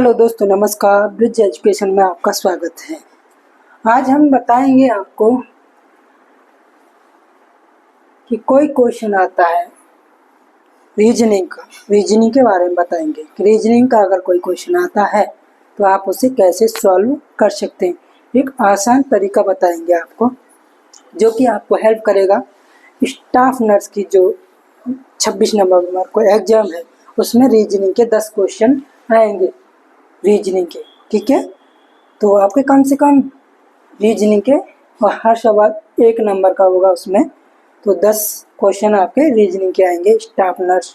Hello दोस्तों, नमस्कार। Bridge education में आपका स्वागत है। आज हम बताएंगे आपको कि कोई क्वेश्चन आता है रीजनिंग के बारे में बताएंगे कि रीजनिंग का अगर कोई क्वेश्चन आता है तो आप उसे कैसे सॉल्व कर सकते हैं। एक आसान तरीका बताएंगे आपको जो कि आपको हेल्प करेगा। स्टाफ नर्स की जो 26 नवंबर को एग्जाम है उसमें रीजनिंग के 10 क्वेश्चन आएंगे रीजनिंग के, ठीक है। तो आपके कम से कम रीजनिंग के और हर सवाल 1 नंबर का होगा उसमें, तो 10 क्वेश्चन आपके रीजनिंग के आएंगे। स्टाफ नर्स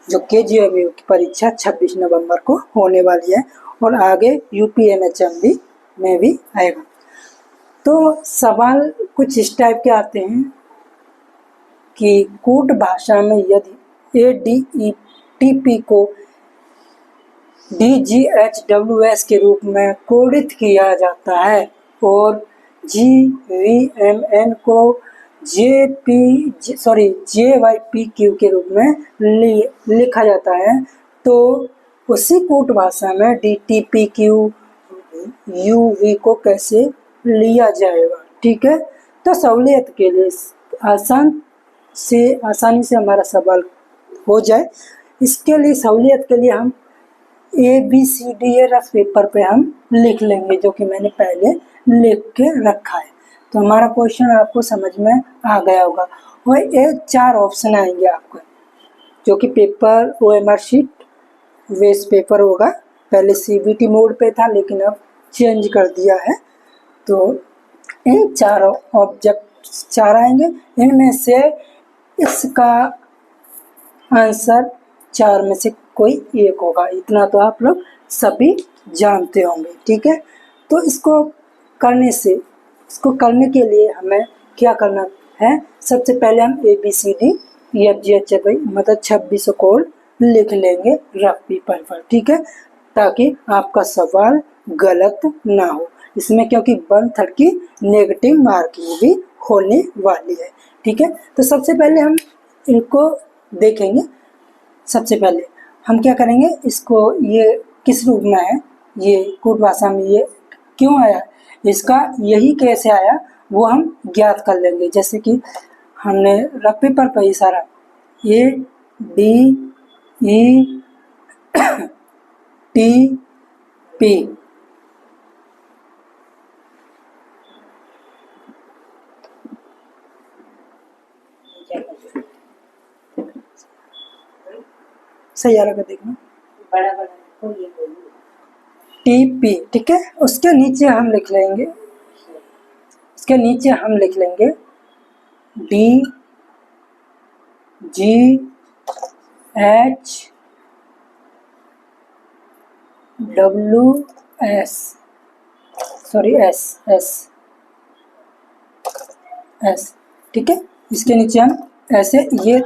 जो KGMU की परीक्षा 26 नवंबर को होने वाली है और आगे UPMHMB में भी आएगा। तो सवाल कुछ इस टाइप के आते हैं कि कूट भाषा में यदि ADETP को DGHWS के रूप में कोडित किया जाता है और GVMN को JYPQ के रूप में लिखा जाता है, तो उसी कूट भाषा में DTPQ UV को कैसे लिया जाएगा, ठीक है। तो सहूलियत के लिए आसानी से हमारा सवाल हो जाए, इसके लिए सहूलियत के लिए हम ABCD रफ पेपर पे हम लिख लेंगे, जो कि मैंने पहले लिख के रखा है। तो हमारा क्वेश्चन आपको समझ में आ गया होगा। और ये 4 ऑप्शन आएंगे आपको, जो कि paper OMR sheet waste paper होगा। पहले CBT मोड पे था लेकिन अब चेंज कर दिया है। तो इन 4 ऑब्जेक्ट 4 आएंगे, इनमें से इसका आंसर 4 में से कोई एक होगा, इतना तो आप लोग सभी जानते होंगे, ठीक है। तो इसको करने के लिए हमें क्या करना है, सबसे पहले हम ABCDEFGHI मतलब 26 कोड लिख लेंगे रफ पेपर पर, ठीक है, ताकि आपका सवाल गलत ना हो इसमें, क्योंकि 1/3 की नेगेटिव मार्किंग भी होने वाली है, ठीक है। तो सबसे पहले हम इनको देखेंगे। सबसे पहले हम क्या करेंगे, इसको ये किस रूप में है, ये कूट भाषा में ये क्यों आया, इसका यही कैसे आया वो हम ज्ञात कर लेंगे। जैसे कि हमने रफ पेपर पर ही सारा ADETP सही आ रहा देखना, बड़ा TP, ठीक है। उसके नीचे हम लिख लेंगे S, ठीक है। इसके नीचे हम ऐसे ये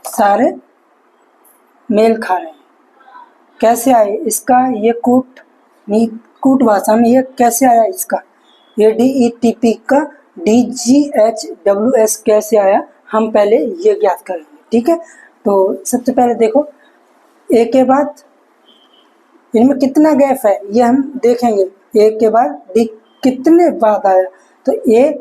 सारे मेल खा रहे हैं। कैसे आए इसका, ये कूट भाषा में ये कैसे आया, इसका ADETP का DGHWS कैसे आया, हम पहले ये ज्ञात करेंगे, ठीक है। तो सबसे पहले देखो A के बाद इनमें कितना गैप है ये हम देखेंगे। A के बाद D कितने बाद आया, तो A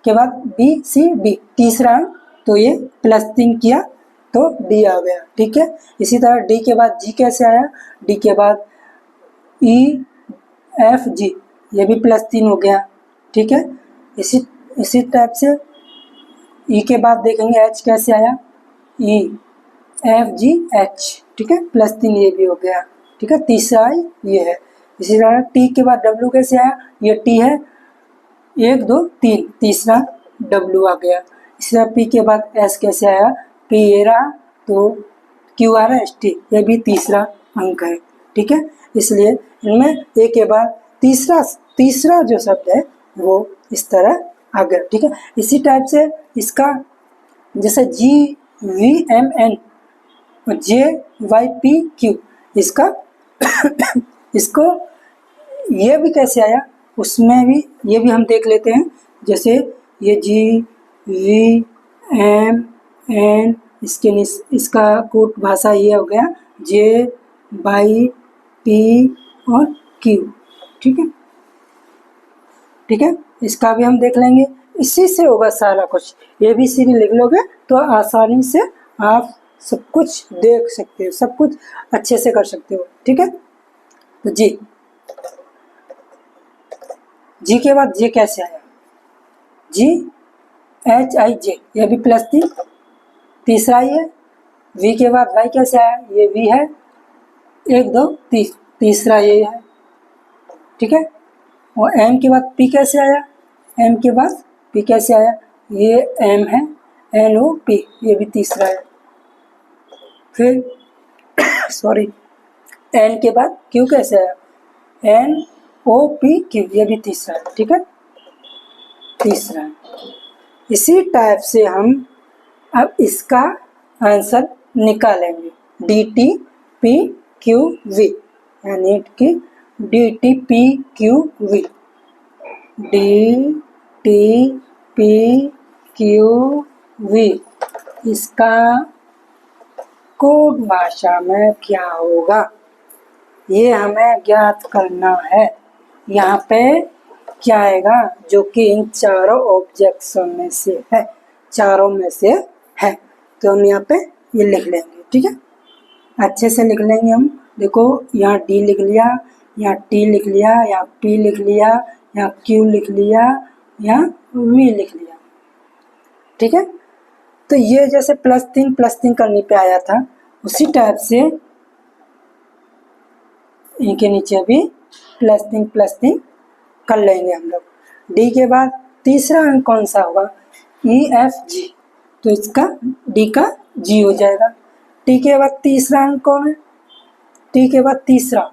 के बाद B C D तीसरा, तो ये +3 किया तो D आ गया, ठीक है। इसी तरह D के बाद G कैसे आया, D के बाद E F G ये भी +3 हो गया, ठीक है। इसी टाइप से E के बाद देखेंगे H कैसे आया, E F G H, ठीक है, +3 ये भी हो गया, ठीक है, तीसरा ये है। इसी तरह T के बाद W कैसे आया, ये T है 1 2 3, तीसरा W आ गया। इसी तरह P के बाद S कैसे आया, P ये रहा तो Q आ रहा है ST, ये भी तीसरा अंक है, ठीक है। इसलिए इनमें A के बाद तीसरा जो शब्द है वो इस तरह आ गया, ठीक है। इसी टाइप से इसका जैसे GVMN और JYPQ इसका इसको ये भी कैसे आया, उसमें भी ये भी हम देख लेते हैं। जैसे ये GVMN इसका कूट भाषा ये हो गया JYPQ, पी और क्यू। ठीक है, ठीक है, इसका भी हम देख लेंगे। इसी से होगा सारा कुछ। ABCD लिख लोगे तो आसानी से आप सब कुछ देख सकते हो, सब कुछ अच्छे से कर सकते हो। ठीक है, तो जी के बाद जे कैसे आया, GHIJ, ये भी +3, तीसरा ये। V के बाद Y कैसे आया, ये V है, 1 2 तीसरा ये है। ठीक है, और M के बाद P कैसे आया, M के बाद P कैसे आया, ये M है, NOP, ये भी तीसरा है। फिर सॉरी, N के बाद Q कैसे आया, NOPQ, ये भी तीसरा है। ठीक है, तीसरा है। इसी टाइप से हम अब इसका आंसर निकालेंगे, DTPQV, यानी कि DTPQV, DTPQV, इसका कोड भाषा में क्या होगा, ये हमें ज्ञात करना है। यहाँ पे क्या आएगा, जो कि इन चारों ऑब्जेक्ट्सों में से है, चारों में से है, तो हम यहाँ पे ये लिख लेंगे। ठीक है, अच्छे से लिख लेंगे हम। देखो, यहाँ D लिख लिया, यहाँ T लिख लिया, यहाँ P लिख लिया, यहाँ Q लिख लिया, यहाँ V लिख लिया। ठीक है, तो ये जैसे +3 करने पे आया था, उसी टाइप से इनके नीचे भी +3 कर लेंगे हम लोग। D के बाद तीसरा अंक कौन सा होगा, EFG, तो इसका D का G हो जाएगा। T के बाद तीसरा अंक कौन है, T के बाद तीसरा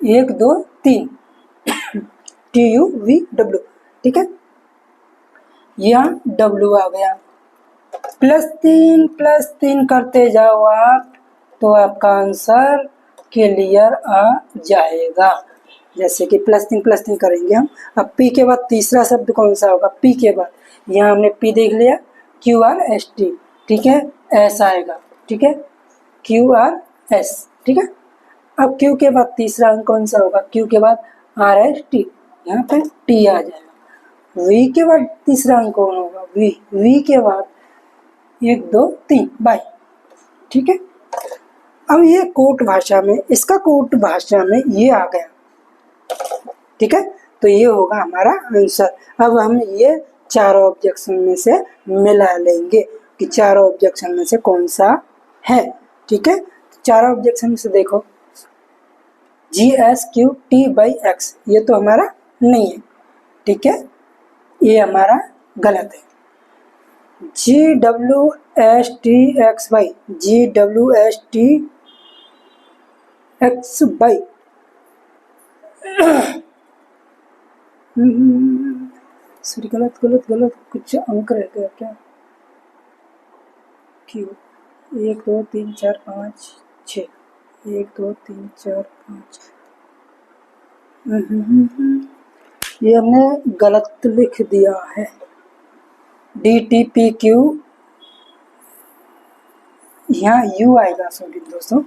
1 2 3 TUVW। ठीक है, यहाँ W आ गया। +3 करते जाओ आप, तो आपका आंसर क्लियर आ जाएगा। जैसे कि +3 करेंगे हम। अब P के बाद तीसरा शब्द कौन सा होगा, P के बाद यहाँ हमने P देख लिया, QRST। ठीक है, S आएगा। ठीक है, QRS। ठीक है, अब Q के बाद तीसरा अंक कौन सा होगा, Q के बाद RST, यहाँ पे T आ जाएगा। V के बाद तीसरा अंक कौन होगा, V के बाद 1 2 3 बाई। ठीक है, अब ये कोट भाषा में, इसका कोट भाषा में ये आ गया। ठीक है, तो ये होगा हमारा आंसर। अब हम ये चारों ऑब्जेक्शन में से मिला लेंगे कि चारों ऑब्जेक्शन में से कौन सा है। ठीक है, चारों ऑब्जेक्शन में से देखो, GSQT/X, ये तो हमारा नहीं है। ठीक है, ये हमारा गलत है। GWSTXY, GWSTXY, सॉरी, गलत कुछ अंक रह गया क्या, क्यों, 1 2 3 4 5 6, 1 2 3 4 5, ये हमने गलत लिख दिया है। DTPQ, यहाँ U आएगा, सॉरी दोस्तों,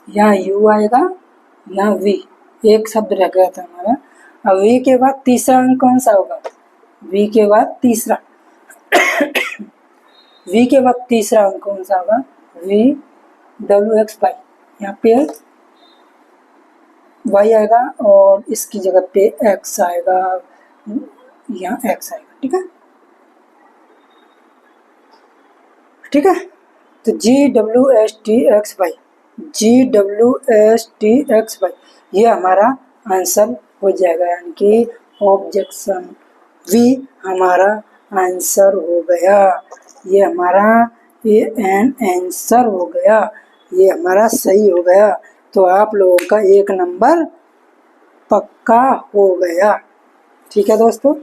यहाँ U आएगा, यहाँ V, एक शब्द रह गया था हमारा। अब V के बाद तीसरा अंक कौन सा होगा, V के बाद तीसरा V के बाद तीसरा अंक कौन सा होगा, VWXY, यहाँ पे Y आएगा और इसकी जगह पे X आएगा, यहाँ X आएगा। ठीक है, ठीक है, तो GWSTXY, GWSTXY, ये हमारा आंसर हो जाएगा, यानी कि ऑब्जेक्शन V हमारा आंसर हो गया। ये हमारा आंसर हो गया, ये हमारा सही हो गया। तो आप लोगों का 1 नंबर पक्का हो गया। ठीक है दोस्तों,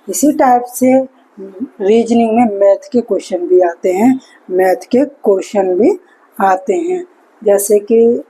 इसी टाइप से रीजनिंग में मैथ के क्वेश्चन भी आते हैं, जैसे कि